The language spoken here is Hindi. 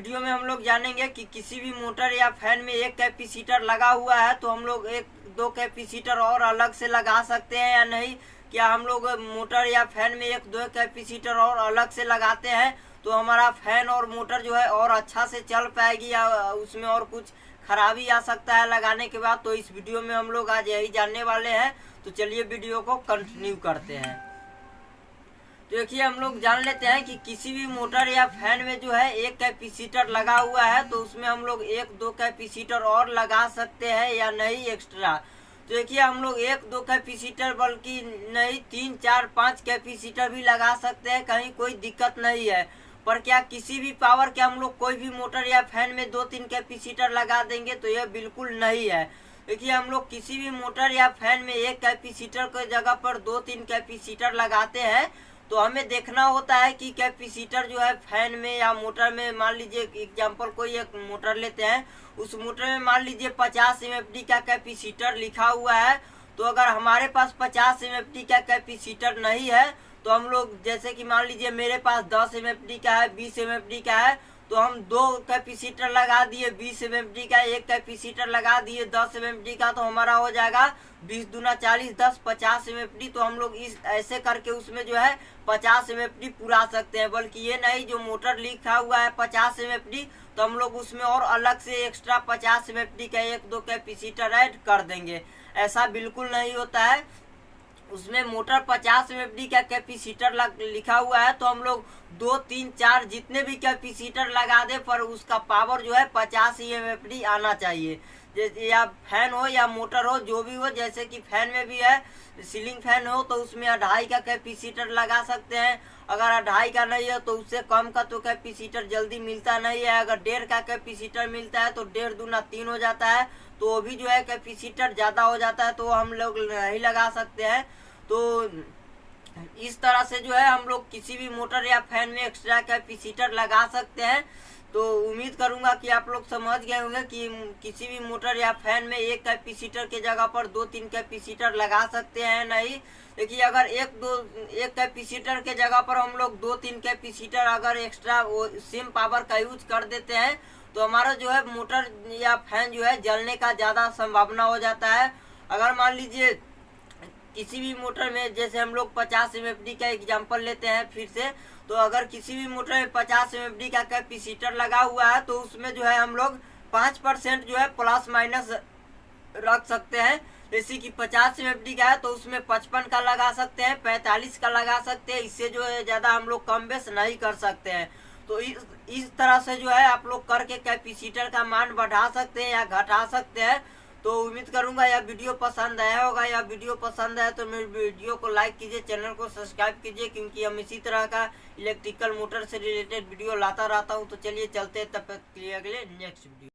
वीडियो में हम लोग जानेंगे कि किसी भी मोटर या फैन में एक कैपेसिटर लगा हुआ है तो हम लोग एक दो कैपेसिटर और अलग से लगा सकते हैं या नहीं। क्या हम लोग मोटर या फैन में एक दो कैपेसिटर और अलग से लगाते हैं तो हमारा फैन और मोटर जो है और अच्छा से चल पाएगी या उसमें और कुछ खराबी आ सकता है लगाने के बाद। तो इस वीडियो में हम लोग आज यही जानने वाले हैं। तो चलिए वीडियो को कंटिन्यू करते हैं। तो देखिए हम लोग जान लेते हैं कि किसी भी मोटर या फैन में जो है एक कैपेसिटर लगा हुआ है तो उसमें हम लोग एक दो कैपेसिटर और लगा सकते हैं या नहीं एक्स्ट्रा। तो देखिए हम लोग एक दो कैपेसिटर बल्कि नहीं 3 4 5 कैपेसिटर भी लगा सकते हैं, कहीं कोई दिक्कत नहीं है। पर क्या किसी भी पावर के हम लोग कोई भी मोटर या फैन में 2-3 कैपेसिटर लगा देंगे तो यह बिल्कुल नहीं है। देखिए हम लोग किसी भी मोटर या फैन में एक कैपेसिटर की जगह पर 2-3 कैपेसिटर लगाते हैं तो हमें देखना होता है कि कैपेसिटर जो है फैन में या मोटर में, मान लीजिए एग्जांपल कोई एक मोटर लेते हैं, उस मोटर में मान लीजिए 50 MFD का कैपेसिटर लिखा हुआ है। तो अगर हमारे पास 50 MFD का कैपेसिटर नहीं है तो हम लोग जैसे कि मान लीजिए मेरे पास 10 MFD का है, 20 MFD का है, तो हम दो कैपेसिटर लगा दिए 20 MFD का, एक कैपेसिटर लगा दिए 10 MFD का, तो हमारा हो जाएगा 20 दूना 40 10 50 MFD। तो हम लोग इस ऐसे करके उसमें जो है 50 MFD पुरा सकते हैं। बल्कि ये नहीं जो मोटर लिखा हुआ है 50 MFD तो हम लोग उसमें और अलग से एक्स्ट्रा 50 MFD का एक दो कैपेसिटर ऐड कर देंगे। ऐसा बिल्कुल नहीं होता है। उसमें मोटर 50 MFD का कैपेसिटर लिखा हुआ है तो हम लोग 2 3 4 जितने भी कैपेसिटर लगा दे पर उसका पावर जो है 50 MFD आना चाहिए। जैसे या फैन हो या मोटर हो जो भी हो, जैसे कि फैन में भी है, सीलिंग फैन हो तो उसमें 2.5 का कैपेसिटर लगा सकते हैं। अगर 2.5 का नहीं है तो उससे कम का तो कैपेसिटर जल्दी मिलता नहीं है। अगर 1.5 का कैपेसिटर मिलता है तो 1.5 दूना 3 हो जाता है, तो वो भी जो है कैपेसिटर ज़्यादा हो जाता है तो हम लोग नहीं लगा सकते हैं। तो इस तरह से जो है हम लोग किसी भी मोटर या फैन में एक्स्ट्रा कैपेसिटर लगा सकते हैं। तो उम्मीद करूंगा कि आप लोग समझ गए होंगे कि किसी भी मोटर या फैन में एक कैपेसिटर के जगह पर 2-3 कैपेसिटर लगा सकते हैं नहीं। देखिए अगर एक कैपेसिटर के जगह पर हम लोग 2-3 कैपेसिटर अगर एक्स्ट्रा सेम पावर का यूज कर देते हैं तो हमारा जो है मोटर या फैन जो है जलने का ज़्यादा संभावना हो जाता है। अगर मान लीजिए किसी भी मोटर में जैसे हम लोग 50 MFD का एग्जांपल लेते हैं फिर से, तो अगर किसी भी मोटर में 50 MFD का कैपेसिटर लगा हुआ है तो उसमें जो है हम लोग 5% जो है प्लस माइनस रख सकते हैं। जैसे कि 50 MFD का है तो उसमें 55 का लगा सकते हैं, 45 का लगा सकते हैं। इससे जो है ज़्यादा हम लोग कम बेस नहीं कर सकते हैं। तो इस तरह से जो है आप लोग करके कैपेसिटर का मान बढ़ा सकते हैं या घटा सकते हैं। तो उम्मीद करूंगा यह वीडियो पसंद आया होगा। या वीडियो पसंद आया तो मेरे वीडियो को लाइक कीजिए, चैनल को सब्सक्राइब कीजिए, क्योंकि हम इसी तरह का इलेक्ट्रिकल मोटर से रिलेटेड वीडियो लाता रहता हूं। तो चलिए चलते हैं, तब तक के लिए अगले नेक्स्ट वीडियो।